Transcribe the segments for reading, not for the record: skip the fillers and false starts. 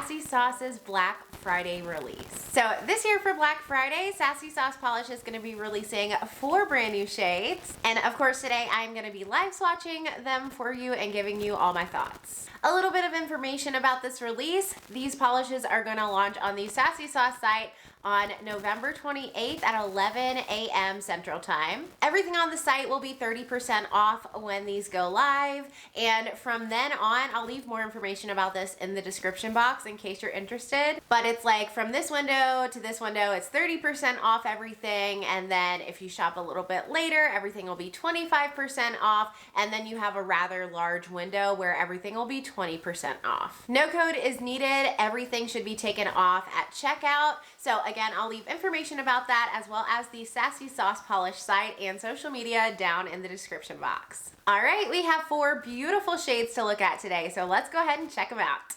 Sassy Sauce's Black Friday release. So this year for Black Friday, Sassy Sauce Polish is going to be releasing 4 brand new shades. And of course today I'm going to be live swatching them for you and giving you all my thoughts. A little bit of information about this release. These polishes are going to launch on the Sassy Sauce site on November 28th at 11 a.m. Central Time. Everything on the site will be 30% off when these go live, and from then on, I'll leave more information about this in the description box in case you're interested. But it's like from this window to this window, it's 30% off everything, and then if you shop a little bit later, everything will be 25% off, and then you have a rather large window where everything will be 20% off. No code is needed. Everything should be taken off at checkout. So again, I'll leave information about that as well as the Sassy Sauce Polish site and social media down in the description box. All right, we have 4 beautiful shades to look at today, so let's go ahead and check them out.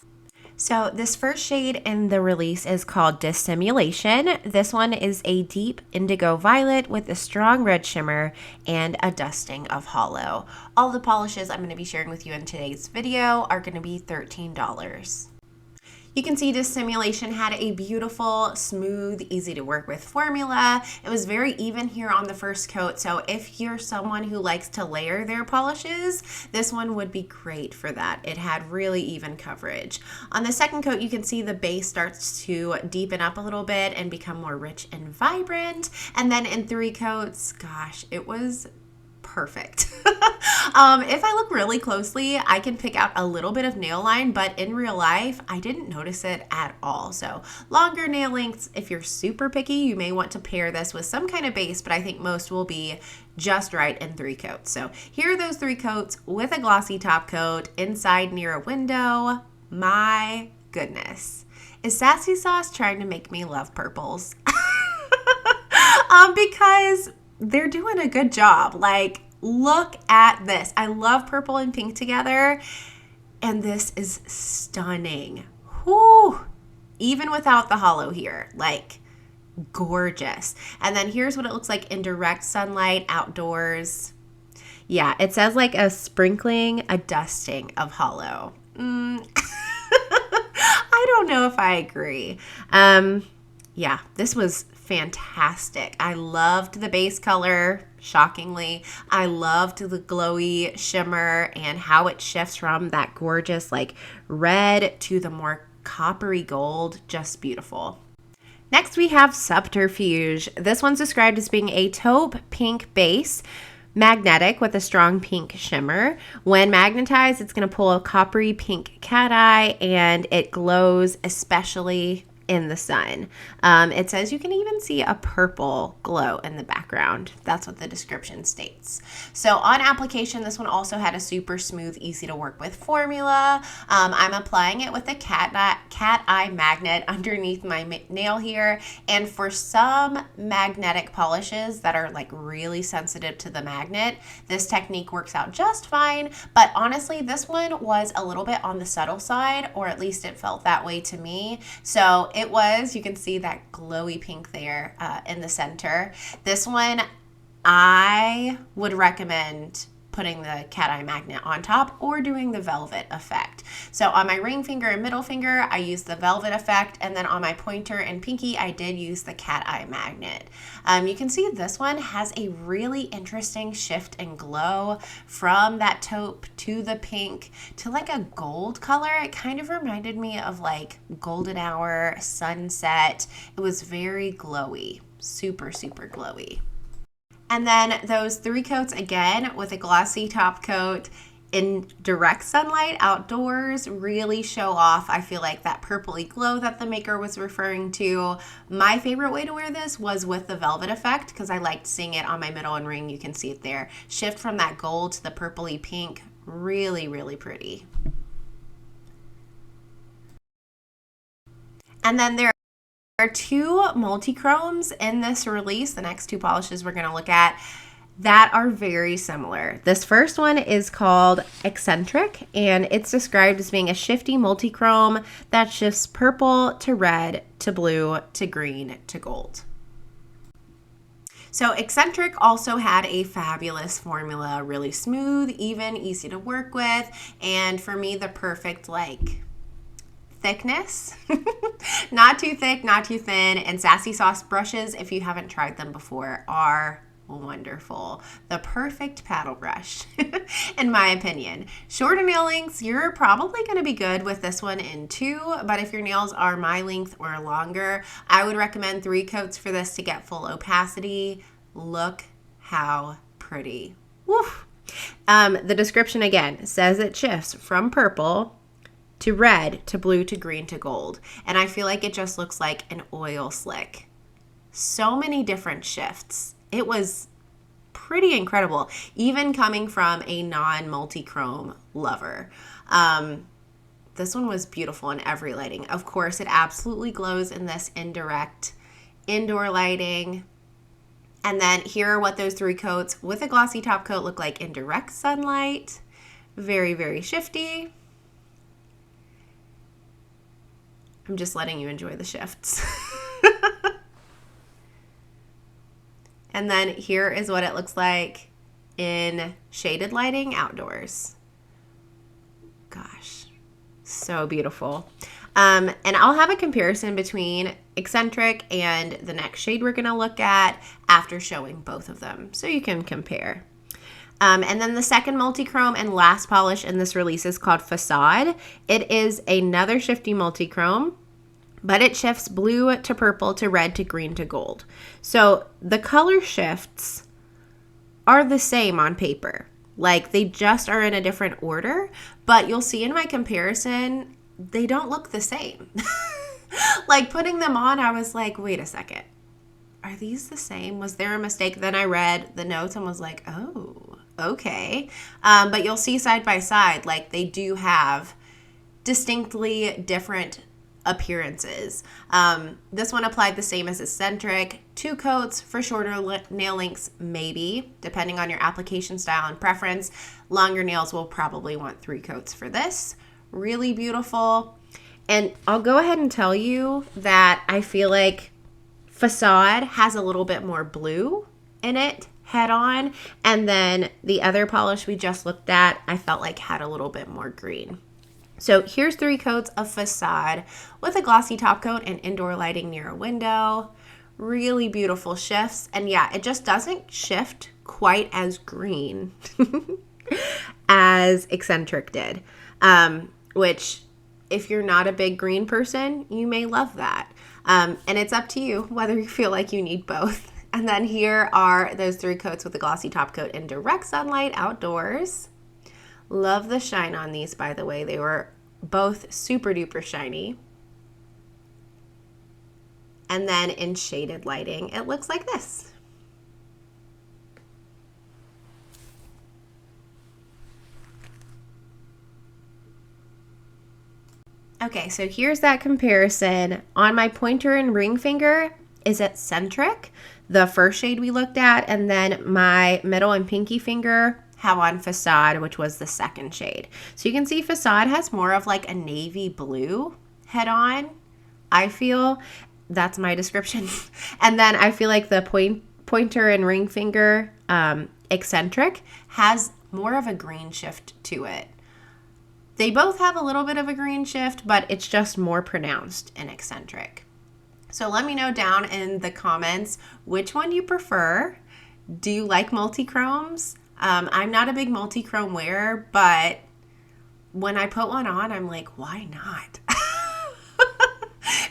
So this first shade in the release is called Dissimulation. This one is a deep indigo violet with a strong red shimmer and a dusting of hollow. All the polishes I'm going to be sharing with you in today's video are going to be $13. You can see Dissimulation had a beautiful, smooth, easy to work with formula. It was very even here on the first coat, so if you're someone who likes to layer their polishes, this one would be great for that. It had really even coverage. On the second coat, you can see the base starts to deepen up a little bit and become more rich and vibrant. And then in 3 coats, gosh, it was perfect. If I look really closely, I can pick out a little bit of nail line, but in real life, I didn't notice it at all. So longer nail lengths, if you're super picky, you may want to pair this with some kind of base, but I think most will be just right in 3 coats. So here are those 3 coats with a glossy top coat inside near a window. My goodness. Is Sassy Sauce trying to make me love purples? Because they're doing a good job. Like, look at this. I love purple and pink together, and this is stunning. Whew. Even without the hollow here, like, gorgeous. And then here's what it looks like in direct sunlight outdoors. Yeah, it says like a sprinkling, a dusting of hollow. I don't know if I agree. Yeah, this was fantastic. I loved the base color, shockingly. I loved the glowy shimmer and how it shifts from that gorgeous like red to the more coppery gold. Just beautiful. Next we have Subterfuge. This one's described as being a taupe pink base, magnetic with a strong pink shimmer. When magnetized, it's going to pull a coppery pink cat eye, and it glows especially in the sun. It says you can even see a purple glow in the background. That's what the description states. So on application, this one also had a super smooth, easy to work with formula. I'm applying it with a cat eye magnet underneath my nail here. And for some magnetic polishes that are like really sensitive to the magnet, this technique works out just fine. But honestly, this one was a little bit on the subtle side, or at least it felt that way to me. So it was, you can see that glowy pink there in the center. This one, I would recommend putting the cat eye magnet on top or doing the velvet effect. So on my ring finger and middle finger, I used the velvet effect, and then on my pointer and pinky, I did use the cat eye magnet. You can see this one has a really interesting shift and glow from that taupe to the pink to like a gold color. It kind of reminded me of like golden hour, sunset. It was very glowy, super, super glowy. And then those 3 coats again with a glossy top coat in direct sunlight outdoors really show off, I feel like, that purpley glow that the maker was referring to. My favorite way to wear this was with the velvet effect because I liked seeing it on my middle and ring. You can see it there. Shift from that gold to the purpley pink. Really, really pretty. And then there are 2 multi-chromes in this release, the next 2 polishes we're going to look at, that are very similar. This first one is called Eccentric, and it's described as being a shifty multi-chrome that shifts purple to red to blue to green to gold. So Eccentric also had a fabulous formula, really smooth, even, easy to work with, and for me, the perfect like thickness. Not too thick, not too thin. And Sassy Sauce brushes, if you haven't tried them before, are wonderful. The perfect paddle brush, in my opinion. Shorter nail lengths, you're probably going to be good with this one in 2, but if your nails are my length or longer, I would recommend 3 coats for this to get full opacity. Look how pretty. Woof. The description again says it shifts from purple to red to blue to green to gold, and I feel like it just looks like an oil slick. So many different shifts. It was pretty incredible, even coming from a non-multi-chrome lover. This one was beautiful in every lighting. Of course, it absolutely glows in this indirect indoor lighting. And then here are what those 3 coats with a glossy top coat look like in direct sunlight. Very, very shifty. I'm just letting you enjoy the shifts. And then here is what it looks like in shaded lighting outdoors. Gosh, so beautiful. And I'll have a comparison between Eccentric and the next shade we're going to look at after showing both of them, so you can compare. And then the second multi-chrome and last polish in this release is called Facade. It is another shifty multi-chrome, but it shifts blue to purple to red to green to gold. So the color shifts are the same on paper. Like, they just are in a different order, but you'll see in my comparison, they don't look the same. Like, putting them on, I was like, wait a second. Are these the same? Was there a mistake? Then I read the notes and was like, oh, okay. But you'll see side by side, like, they do have distinctly different appearances. This one applied the same as Eccentric. 2 coats for shorter nail lengths, maybe, depending on your application style and preference. Longer nails will probably want 3 coats for this. Really beautiful. And I'll go ahead and tell you that I feel like Facade has a little bit more blue in it head on, and then the other polish we just looked at I felt like had a little bit more green. So here's 3 coats of Facade with a glossy top coat and indoor lighting near a window. Really beautiful shifts. And yeah, it just doesn't shift quite as green as Eccentric did, which if you're not a big green person, you may love that. And it's up to you whether you feel like you need both. And then here are those 3 coats with a glossy top coat in direct sunlight outdoors. Love the shine on these, by the way. They were both super duper shiny. And then in shaded lighting, it looks like this. Okay, so here's that comparison. On my pointer and ring finger is Eccentric, the first shade we looked at, and then my middle and pinky finger have on Facade, which was the second shade. So you can see Facade has more of like a navy blue head on, I feel. That's my description. And then I feel like the pointer and ring finger Eccentric has more of a green shift to it. They both have a little bit of a green shift, but it's just more pronounced in Eccentric. So let me know down in the comments which one you prefer. Do you like multi-chromes? I'm not a big multi-chrome wearer, but when I put one on, I'm like, why not?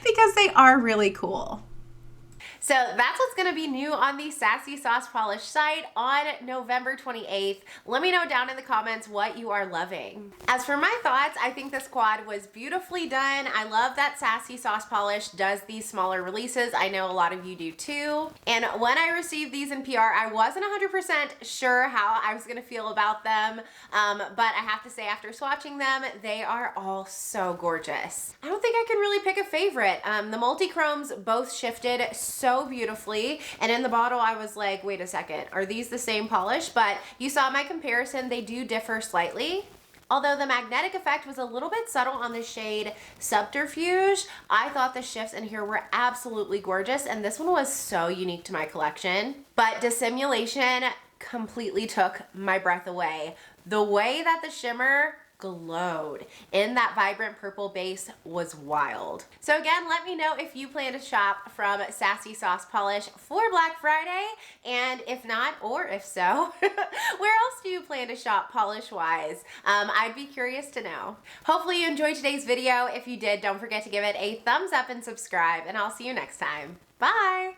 Because they are really cool. So that's what's going to be new on the Sassy Sauce Polish site on November 28th. Let me know down in the comments what you are loving. As for my thoughts, I think this quad was beautifully done. I love that Sassy Sauce Polish does these smaller releases. I know a lot of you do too. And when I received these in PR, I wasn't 100% sure how I was going to feel about them. But I have to say, after swatching them, they are all so gorgeous. I don't think I can really pick a favorite. The multi-chromes both shifted so beautifully, and in the bottle I was like, wait a second, are these the same polish? But you saw my comparison, they do differ slightly. Although the magnetic effect was a little bit subtle on the shade Subterfuge, I thought the shifts in here were absolutely gorgeous, and this one was so unique to my collection. But Dissimulation completely took my breath away. The way that the shimmer glowed in that vibrant purple base was wild. So again, let me know if you plan to shop from Sassy Sauce Polish for Black Friday, and if not, or if so, where else do you plan to shop polish wise? I'd be curious to know. Hopefully you enjoyed today's video. If you did, don't forget to give it a thumbs up and subscribe, and I'll see you next time. Bye.